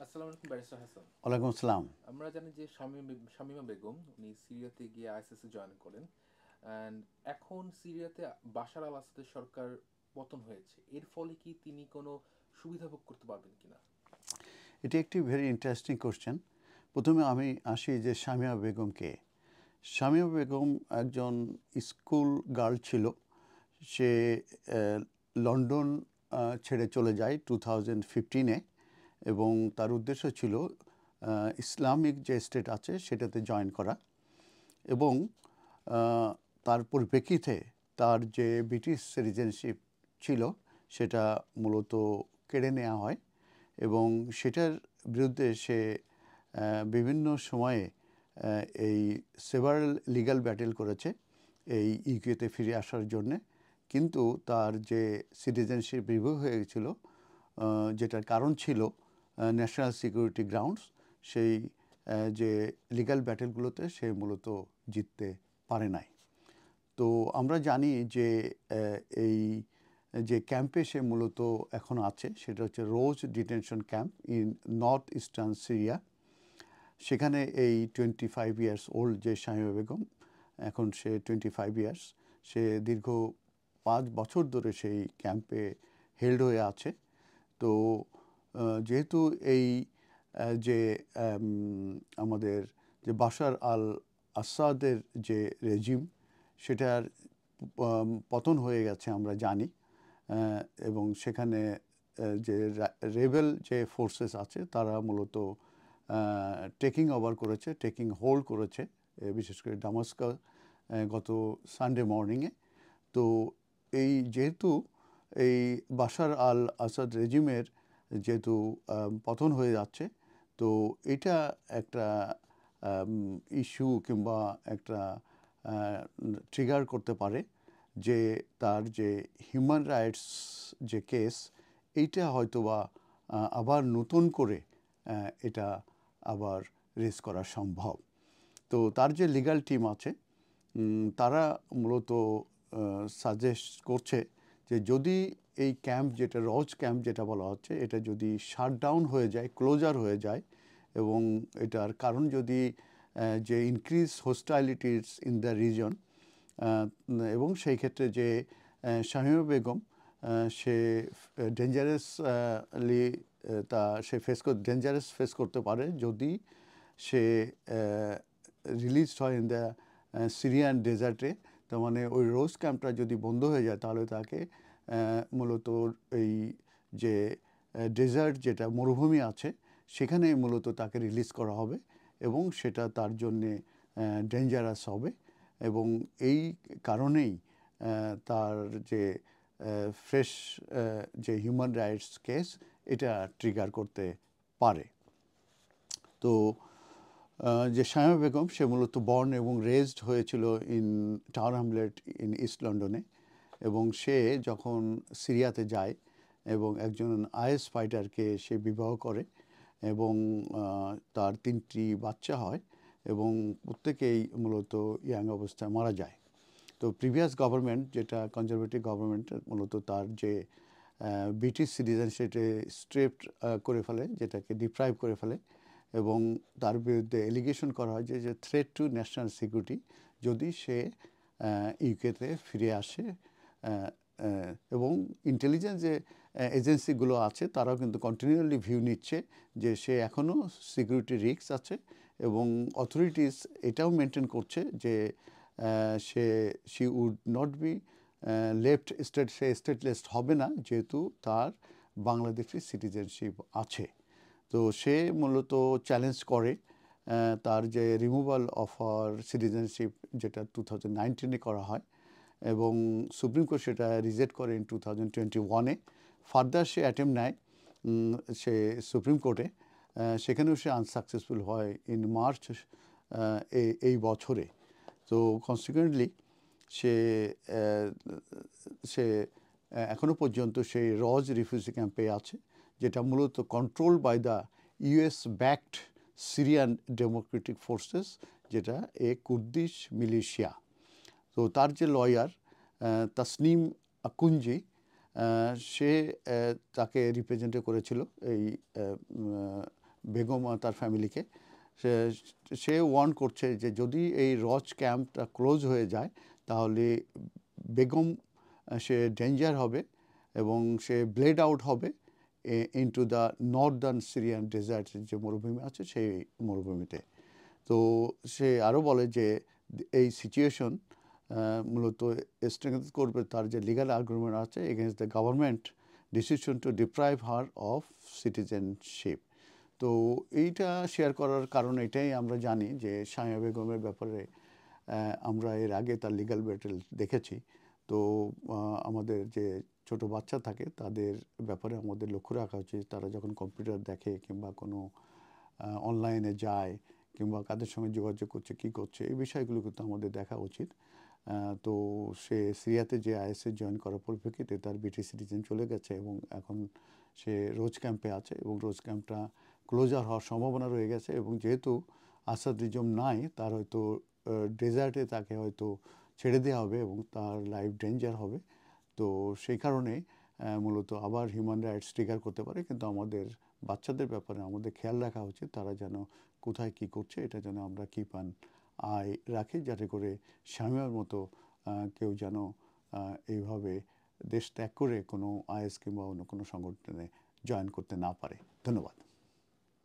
আসসালামু আলাইকুম ব্যারিস্টার হাসান। ওয়ালাইকুম আসসালাম। আমরা জানি যে শামীমা বেগম উনি সিরিয়াতে গিয়ে আইসিসে জয়েন করেন অ্যান্ড এখন সিরিয়াতে বাশার আল আসাদের সরকার পতন হয়েছে, এর ফলে কি তিনি কোনো সুবিধা ভোগ করতে পারবেন কিনা? এটি একটি ভেরি ইন্টারেস্টিং কোশ্চেন। প্রথমে আমি আসি যে শামিয়া বেগমকে। শামিয়া বেগম একজন স্কুল গার্ল ছিল। সে লন্ডন ছেড়ে চলে যায় 2015-এ এবং তার উদ্দেশ্য ছিল ইসলামিক যে স্টেট আছে সেটাতে জয়েন করা এবং তার পরিপ্রেক্ষিতে তার যে ব্রিটিশ সিটিজেনশিপ ছিল সেটা মূলত কেড়ে নেওয়া হয় এবং সেটার বিরুদ্ধে সে বিভিন্ন সময়ে এই সেভারাল লিগ্যাল ব্যাটেল করেছে এই ইউকেতে ফিরে আসার জন্যে। কিন্তু তার যে সিটিজেনশিপ রিভিউ হয়ে গেছিলো, যেটার কারণ ছিল ন্যাশনাল সিকিউরিটি গ্রাউন্ডস, সেই যে লিগ্যাল ব্যাটেলগুলোতে সে মূলত জিততে পারে নাই। তো আমরা জানি যে এই যে ক্যাম্পে সে মূলত এখন আছে সেটা হচ্ছে Roj detention camp in north eastern Syria. সেখানে এই 25 ইয়ার্স ওল্ড যে শামীমা বেগম, এখন সে 25 ইয়ার্স, সে দীর্ঘ 5 বছর ধরে সেই ক্যাম্পে হেল্ড হয়ে আছে। তো যেহেতু এই যে আমাদের যে বাশার আল আসাদের যে রেজিম সেটার পতন হয়ে গেছে আমরা জানি, এবং সেখানে যে রেবেল যে ফোর্সেস আছে তারা মূলত টেকিং ওভার করেছে, টেকিং হোল্ড করেছে, বিশেষ করে ডামাস্কাস গত সানডে মর্নিংয়ে। তো এই যেহেতু এই বাশার আল আসাদ রেজিমের যেহেতু পতন হয়ে যাচ্ছে, তো এটা একটা ইস্যু কিংবা একটা ট্রিগার করতে পারে যে তার যে হিউম্যান রাইটস যে কেস, এইটা হয়তোবা আবার নতুন করে এটা আবার রেজ করা সম্ভব। তো তার যে লিগ্যাল টিম আছে তারা মূলত সাজেস্ট করছে যে যদি এই ক্যাম্প, যেটা রজ ক্যাম্প যেটা বলা হচ্ছে, এটা যদি শাটডাউন হয়ে যায়, ক্লোজার হয়ে যায়, এবং এটার কারণ যদি যে ইনক্রিজ হোস্টাইলিটিস ইন দ্য রিজন, এবং সেই ক্ষেত্রে যে শামীমা বেগম সে ডেঞ্জারাসলি সে ডেঞ্জারাস ফেস করতে পারে যদি সে রিলিজ হয় ইন দ্য সিরিয়ান ডেজার্টে। তার মানে ওই রোজ ক্যাম্পটা যদি বন্ধ হয়ে যায় তাহলে তাকে মূলত এই যে ডেজার্ট যেটা মরুভূমি আছে সেখানে মূলত তাকে রিলিজ করা হবে এবং সেটা তার জন্যে ডেঞ্জারাস হবে এবং এই কারণেই তার যে ফ্রেশ যে হিউম্যান রাইটস কেস এটা ট্রিগার করতে পারে। তো যে শামীমা বেগম সে মূলত বর্ন এবং রেজড হয়েছিল in tower Hamlet in east লন্ডনে, এবং সে যখন সিরিয়াতে যায় এবং একজন আইএস ফাইটারকে সে বিবাহ করে এবং তার 3টি বাচ্চা হয় এবং প্রত্যেকেই মূলত ইয়াং অবস্থায় মারা যায়। তো প্রিভিয়াস গভর্নমেন্ট, যেটা কনজারভেটিভ গভর্নমেন্ট, মূলত তার যে ব্রিটিশ সিটিজেনশিপে স্ট্রিপ করে ফেলে, যেটাকে ডিপ্রাইভ করে ফেলে, এবং তার বিরুদ্ধে এলিগেশন করা হয় যে থ্রেট টু ন্যাশনাল সিকিউরিটি যদি সে ইউকেতে ফিরে আসে। এবং ইন্টেলিজেন্স যে এজেন্সিগুলো আছে তারাও কিন্তু কন্টিনিউয়ালি ভিউ নিচ্ছে যে সে এখনও সিকিউরিটি রিস্ক আছে, এবং অথরিটিস এটাও মেনটেন করছে যে she would not be left state, সে স্টেটলেস হবে না যেহেতু তার বাংলাদেশি সিটিজেনশিপ আছে। তো সে মূলত চ্যালেঞ্জ করে তার যে রিমুভাল অফ আর সিটিজেনশিপ, যেটা 2019-এ করা হয় এবং সুপ্রিম কোর্ট সেটা রিজেক্ট করে ইন 2021-এ। ফার্দার সে অ্যাটেম্প নেয় সে সুপ্রিম কোর্টে, সেখানেও সে আনসাকসেসফুল হয় ইন মার্চ এই বছরে। তো কনসিকুয়েন্টলি সে সে এখনও পর্যন্ত সেই রজ রিফিউজি ক্যাম্পে আছে, যেটা মূলত control by the US backed Syrian democratic forces, যেটা কুর্দিশ মিলিশিয়া। তো তার যে লয়ার তাসনিম আকুঞ্জি, সে তাকে রিপ্রেজেন্ট করেছিল এই বেগম আর তার ফ্যামিলিকে। সে সে ওয়ার্ন করছে যে যদি এই রজ ক্যাম্পটা ক্লোজ হয়ে যায় তাহলে বেগম সে ডেঞ্জার হবে এবং সে ব্লেড আউট হবে into the northern Syrian desert, যে মরুভূমি আছে সেই মরুভূমিতে। তো সে আরও বলে যে এই সিচুয়েশন মূলত স্ট্রেংথ করবে তার যে লিগাল আর্গুমেন্ট আছে against the government decision two deprive her of citizenship. তো এইটা শেয়ার করার কারণ এটাই, আমরা জানি যে শামীমা বেগমের ব্যাপারে আমরা এর আগে তার লিগ্যাল ব্যাটেল দেখেছি। তো আমাদের যে ছোট বাচ্চা থাকে তাদের ব্যাপারে আমাদের লক্ষ্য রাখা উচিত, তারা যখন কম্পিউটার দেখে কিংবা কোনো অনলাইনে যায় কিংবা কাদের সঙ্গে যোগাযোগ করছে কী করছে এই বিষয়গুলো কিন্তু আমাদের দেখা উচিত। তো সে সিরিয়াতে যে আইএসএ জয়েন করার পরিপ্রেক্ষিতে তার ব্রিটিশ সিটিজেন চলে গেছে এবং এখন সে রোজ ক্যাম্পে আছে এবং রোজ ক্যাম্পটা ক্লোজার হওয়ার সম্ভাবনা রয়ে গেছে। এবং যেহেতু আসাদ রিজম নাই, তার হয়তো ডেজার্টে তাকে হয়তো ছেড়ে দেওয়া হবে এবং তার লাইফ ডেঞ্জার হবে। তো সেই কারণে মূলত আবার হিউম্যান রাইটস ট্রিগার করতে পারে, কিন্তু আমাদের বাচ্চাদের ব্যাপারে আমাদের খেয়াল রাখা উচিত, তারা যেন কোথায় কী করছে এটা যেন আমরা কিপ অ্যান আই রাখি, যাতে করে শামীমার মতো কেউ যেন এইভাবে দেশ ত্যাগ করে কোনো আইএস কিংবা অন্য কোনো সংগঠনে জয়েন করতে না পারে। ধন্যবাদ।